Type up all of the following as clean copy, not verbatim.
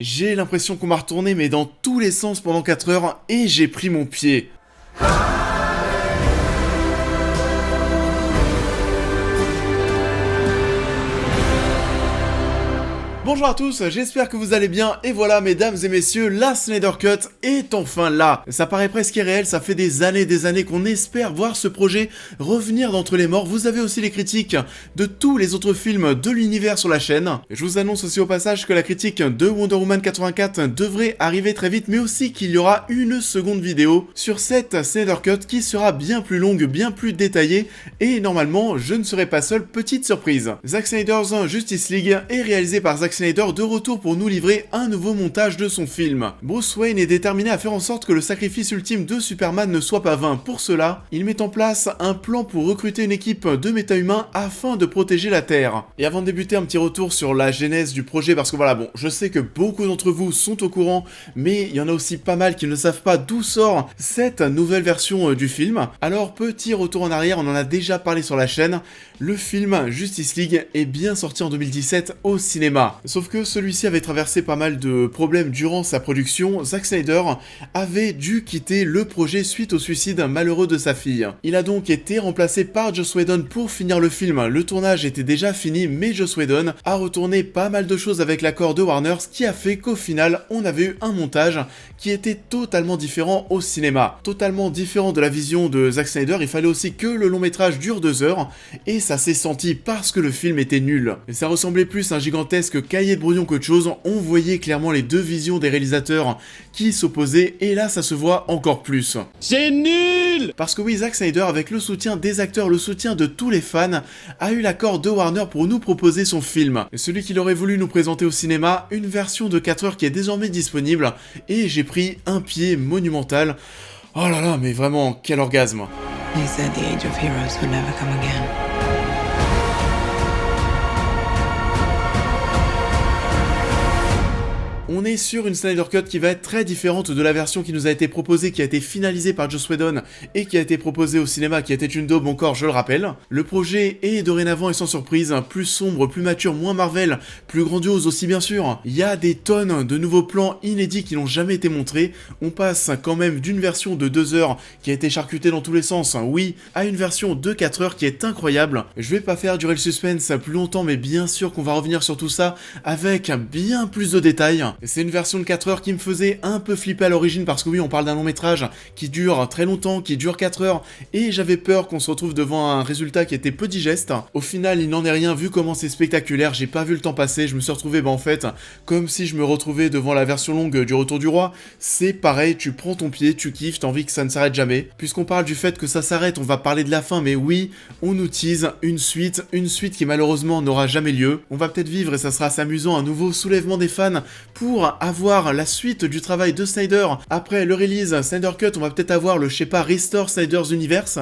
J'ai l'impression qu'on m'a retourné mais dans tous les sens pendant 4 heures et j'ai pris mon pied. Bonjour à tous, j'espère que vous allez bien, et voilà mesdames et messieurs, la Snyder Cut est enfin là. Ça paraît presque irréel, ça fait des années qu'on espère voir ce projet revenir d'entre les morts. Vous avez aussi les critiques de tous les autres films de l'univers sur la chaîne. Je vous annonce aussi au passage que la critique de Wonder Woman 84 devrait arriver très vite, mais aussi qu'il y aura une seconde vidéo sur cette Snyder Cut qui sera bien plus longue, bien plus détaillée, et normalement je ne serai pas seul, petite surprise. Zack Snyder's Justice League est réalisé par Zack Snyder de retour pour nous livrer un nouveau montage de son film. Bruce Wayne est déterminé à faire en sorte que le sacrifice ultime de Superman ne soit pas vain. Pour cela, il met en place un plan pour recruter une équipe de méta-humains afin de protéger la Terre. Et avant de débuter, un petit retour sur la genèse du projet, parce que voilà, bon, je sais que beaucoup d'entre vous sont au courant, mais il y en a aussi pas mal qui ne savent pas d'où sort cette nouvelle version du film. Alors, petit retour en arrière, on en a déjà parlé sur la chaîne, le film Justice League est bien sorti en 2017 au cinéma. Sauf que celui-ci avait traversé pas mal de problèmes durant sa production. Zack Snyder avait dû quitter le projet suite au suicide malheureux de sa fille. Il a donc été remplacé par Joss Whedon pour finir le film. Le tournage était déjà fini, mais Joss Whedon a retourné pas mal de choses avec l'accord de Warner, ce qui a fait qu'au final, on avait eu un montage qui était totalement différent au cinéma. Totalement différent de la vision de Zack Snyder, il fallait aussi que le long métrage dure 2 heures, et ça s'est senti parce que le film était nul. Et ça ressemblait plus à un gigantesque cahier de brouillon qu'autre chose. On voyait clairement les deux visions des réalisateurs qui s'opposaient, et là ça se voit encore plus. C'est nul! Parce que oui, Zack Snyder, avec le soutien des acteurs, le soutien de tous les fans, a eu l'accord de Warner pour nous proposer son film. Celui qu'il aurait voulu nous présenter au cinéma, une version de 4 heures qui est désormais disponible, et j'ai pris un pied monumental. Oh là là, mais vraiment, quel orgasme! They said the age of heroes would never come again. On est sur une Snyder Cut qui va être très différente de la version qui nous a été proposée, qui a été finalisée par Joss Whedon et qui a été proposée au cinéma, qui était une daube encore, je le rappelle. Le projet est dorénavant et sans surprise, plus sombre, plus mature, moins Marvel, plus grandiose aussi bien sûr. Il y a des tonnes de nouveaux plans inédits qui n'ont jamais été montrés. On passe quand même d'une version de 2 heures qui a été charcutée dans tous les sens, oui, à une version de 4 heures qui est incroyable. Je vais pas faire durer le suspense plus longtemps, mais bien sûr qu'on va revenir sur tout ça avec bien plus de détails. C'est une version de 4 heures qui me faisait un peu flipper à l'origine parce que oui, on parle d'un long métrage qui dure très longtemps, qui dure 4 heures, et j'avais peur qu'on se retrouve devant un résultat qui était peu digeste. Au final, il n'en est rien, vu comment c'est spectaculaire, j'ai pas vu le temps passer, je me suis retrouvé en fait comme si je me retrouvais devant la version longue du Retour du Roi. C'est pareil, tu prends ton pied, tu kiffes, t'as envie que ça ne s'arrête jamais. Puisqu'on parle du fait que ça s'arrête, on va parler de la fin, mais oui, on nous tease une suite qui malheureusement n'aura jamais lieu. On va peut-être vivre, et ça sera assez amusant, un nouveau soulèvement des fans pour avoir la suite du travail de Snyder. Après le release Snyder Cut, on va peut-être avoir le, je sais pas, Restore Snyder's Universe.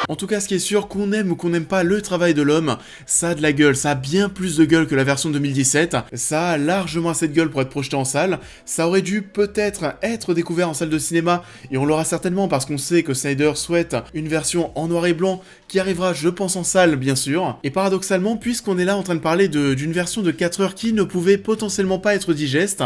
En tout cas, ce qui est sûr, qu'on aime ou qu'on n'aime pas le travail de l'homme, ça a de la gueule, ça a bien plus de gueule que la version 2017, ça a largement assez de gueule pour être projeté en salle, ça aurait dû peut-être être découvert en salle de cinéma, et on l'aura certainement parce qu'on sait que Snyder souhaite une version en noir et blanc qui arrivera, je pense, en salle, bien sûr. Et paradoxalement, puisqu'on est là en train de parler d'une version de 4 heures qui ne pouvait potentiellement pas être digeste,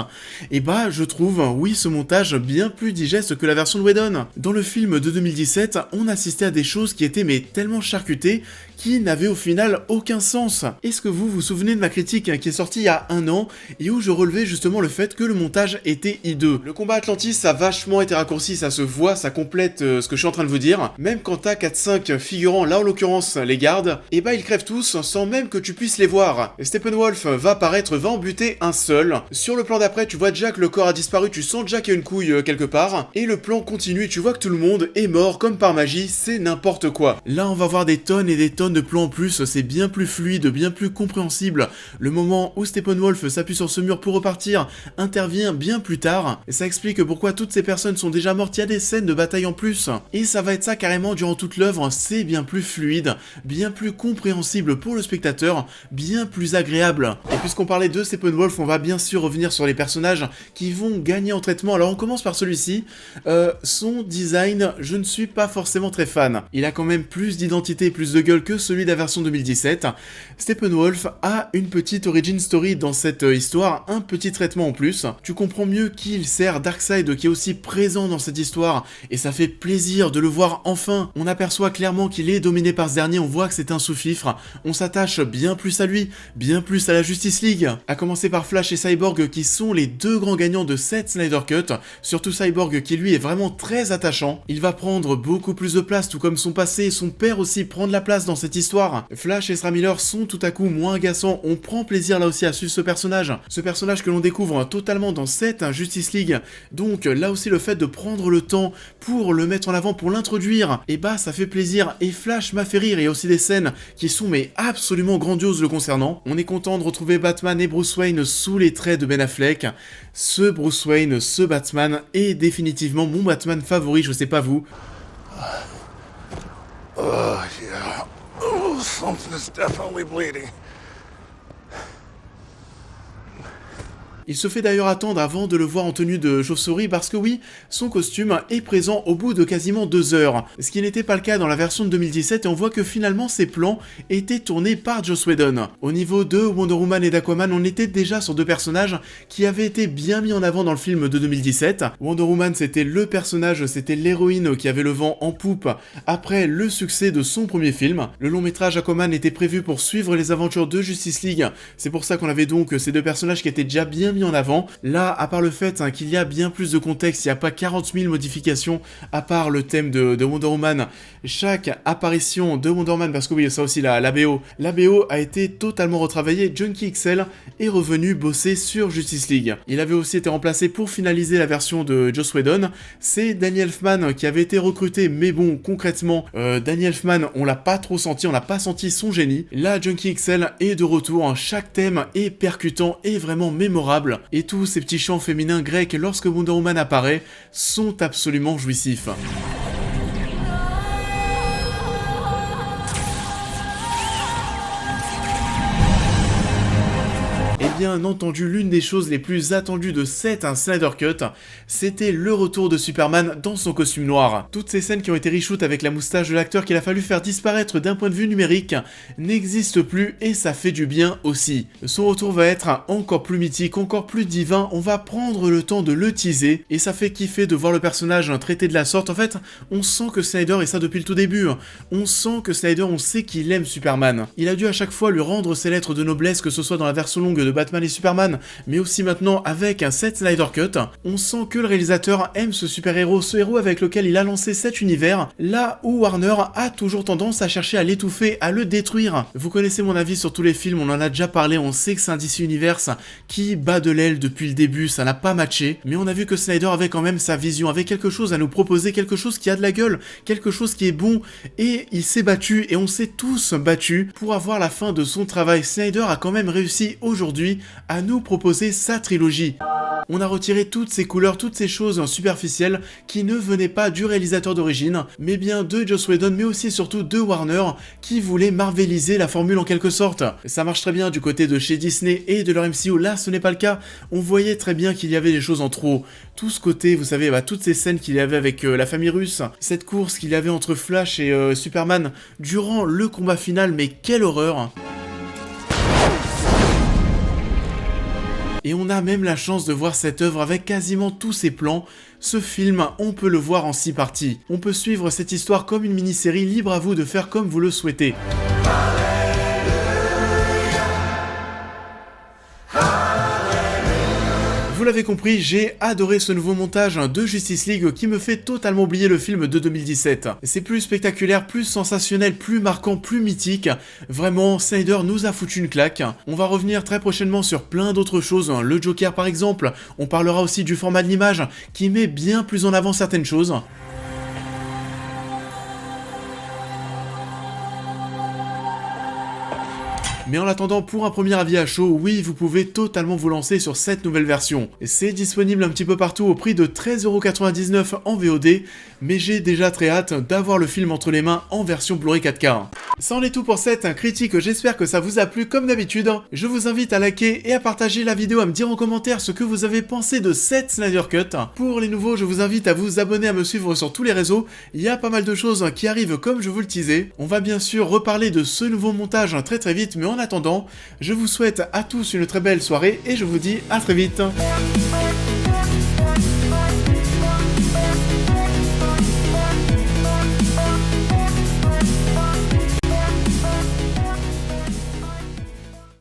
et bah, je trouve, oui, ce montage bien plus digeste que la version de Whedon. Dans le film de 2017, on assistait à des choses qui étaient mais tellement charcutées qui n'avaient au final aucun sens. Est-ce que vous vous souvenez de ma critique qui est sortie il y a 1 an et où je relevais justement le fait que le montage était hideux? Le combat Atlantis a vachement été raccourci, ça se voit, ça complète ce que je suis en train de vous dire. Même quand t'as 4-5 figurants, là en l'occurrence les gardes, et bah ils crèvent tous sans même que tu puisses les voir. Et Steppenwolf va apparaître, va en buter un seul. Sur le plan d'après, tu vois déjà que le corps a disparu, tu sens déjà qu'il y a une couille quelque part, et le plan continue et tu vois que tout le monde est mort comme par magie, c'est n'importe quoi. Là on va voir des tonnes et des tonnes de plans en plus, c'est bien plus fluide, bien plus compréhensible. Le moment où Steppenwolf s'appuie sur ce mur pour repartir intervient bien plus tard, et ça explique pourquoi toutes ces personnes sont déjà mortes, il y a des scènes de bataille en plus. Et ça va être ça carrément durant toute l'œuvre, c'est bien plus fluide, bien plus compréhensible pour le spectateur, bien plus agréable. Et puisqu'on parlait de Steppenwolf, on va bien sûr revenir sur les personnages qui vont gagner en traitement. Alors on commence par celui-ci, son design, je ne suis pas forcément très fan. Il a quand quand même plus d'identité et plus de gueule que celui de la version 2017. Steppenwolf a une petite origin story dans cette histoire, un petit traitement en plus. Tu comprends mieux qui il sert, Darkseid qui est aussi présent dans cette histoire, et ça fait plaisir de le voir enfin. On aperçoit clairement qu'il est dominé par ce dernier, on voit que c'est un sous-fifre, on s'attache bien plus à lui, bien plus à la Justice League. À commencer par Flash et Cyborg qui sont les deux grands gagnants de cette Snyder Cut, surtout Cyborg qui lui est vraiment très attachant. Il va prendre beaucoup plus de place, tout comme son passé, son père aussi prend de la place dans cette histoire. Flash et Ezra Miller sont tout à coup moins agaçants, on prend plaisir là aussi à suivre ce personnage que l'on découvre totalement dans cette Justice League. Donc là aussi le fait de prendre le temps pour le mettre en avant, pour l'introduire, et bah ça fait plaisir, et Flash m'a fait rire, il y a aussi des scènes qui sont mais absolument grandioses le concernant. On est content de retrouver Batman et Bruce Wayne sous les traits de Ben Affleck. Ce Bruce Wayne, ce Batman est définitivement mon Batman favori, je sais pas vous. Oh, yeah. Oh, something's definitely bleeding. Il se fait d'ailleurs attendre avant de le voir en tenue de chauve-souris parce que oui, son costume est présent au bout de quasiment 2 heures. Ce qui n'était pas le cas dans la version de 2017 et on voit que finalement ces plans étaient tournés par Joss Whedon. Au niveau de Wonder Woman et d'Aquaman, on était déjà sur deux personnages qui avaient été bien mis en avant dans le film de 2017. Wonder Woman c'était le personnage, c'était l'héroïne qui avait le vent en poupe après le succès de son premier film. Le long métrage Aquaman était prévu pour suivre les aventures de Justice League. C'est pour ça qu'on avait donc ces deux personnages qui étaient déjà bien mis en avant. Là, à part le fait qu'il y a bien plus de contexte, il n'y a pas 40 000 modifications, à part le thème de Wonder Woman, chaque apparition de Wonder Woman, parce que oui, ça aussi, la BO a été totalement retravaillée. Junkie XL est revenu bosser sur Justice League. Il avait aussi été remplacé pour finaliser la version de Joss Whedon. C'est Danny Elfman qui avait été recruté, mais bon, concrètement, Danny Elfman, on l'a pas trop senti, on n'a pas senti son génie. Là, Junkie XL est de retour, chaque thème est percutant et vraiment mémorable. Et tous ces petits chants féminins grecs lorsque Wonder Woman apparaît sont absolument jouissifs. Et bien entendu, l'une des choses les plus attendues de cette Snyder Cut, c'était le retour de Superman dans son costume noir. Toutes ces scènes qui ont été reshoot avec la moustache de l'acteur qu'il a fallu faire disparaître d'un point de vue numérique n'existent plus et ça fait du bien aussi. Son retour va être encore plus mythique, encore plus divin, on va prendre le temps de le teaser et ça fait kiffer de voir le personnage traité de la sorte. En fait, on sent que Snyder, et ça depuis le tout début, on sent que Snyder, on sait qu'il aime Superman. Il a dû à chaque fois lui rendre ses lettres de noblesse, que ce soit dans la version longue de Batman et Superman, mais aussi maintenant avec cette Snyder Cut. On sent que le réalisateur aime ce super-héros, ce héros avec lequel il a lancé cet univers, là où Warner a toujours tendance à chercher à l'étouffer, à le détruire. Vous connaissez mon avis sur tous les films, on en a déjà parlé, on sait que c'est un DC Universe qui bat de l'aile depuis le début, ça n'a pas matché, mais on a vu que Snyder avait quand même sa vision, avait quelque chose à nous proposer, quelque chose qui a de la gueule, quelque chose qui est bon, et il s'est battu, et on s'est tous battus pour avoir la fin de son travail. Snyder a quand même réussi aujourd'hui à nous proposer sa trilogie. On a retiré toutes ces couleurs, toutes ces choses superficielles qui ne venaient pas du réalisateur d'origine, mais bien de Joss Whedon, mais aussi surtout de Warner, qui voulait marveliser la formule en quelque sorte. Ça marche très bien du côté de chez Disney et de leur MCU, là ce n'est pas le cas. On voyait très bien qu'il y avait des choses en trop. Tout ce côté, vous savez, toutes ces scènes qu'il y avait avec la famille russe, cette course qu'il y avait entre Flash et Superman durant le combat final, mais quelle horreur! Et on a même la chance de voir cette œuvre avec quasiment tous ses plans. Ce film, on peut le voir en 6 parties. On peut suivre cette histoire comme une mini-série, libre à vous de faire comme vous le souhaitez. Vous l'avez compris, j'ai adoré ce nouveau montage de Justice League qui me fait totalement oublier le film de 2017. C'est plus spectaculaire, plus sensationnel, plus marquant, plus mythique. Vraiment, Snyder nous a foutu une claque. On va revenir très prochainement sur plein d'autres choses. Le Joker par exemple, on parlera aussi du format de l'image qui met bien plus en avant certaines choses. Mais en attendant, pour un premier avis à chaud, oui, vous pouvez totalement vous lancer sur cette nouvelle version. C'est disponible un petit peu partout au prix de 13,99€ en VOD, mais j'ai déjà très hâte d'avoir le film entre les mains en version Blu-ray 4K. Ça en est tout pour cette critique, j'espère que ça vous a plu comme d'habitude. Je vous invite à liker et à partager la vidéo, à me dire en commentaire ce que vous avez pensé de cette Snyder Cut. Pour les nouveaux, je vous invite à vous abonner, à me suivre sur tous les réseaux, il y a pas mal de choses qui arrivent comme je vous le teasais. On va bien sûr reparler de ce nouveau montage très vite, mais en attendant, je vous souhaite à tous une très belle soirée et je vous dis à très vite.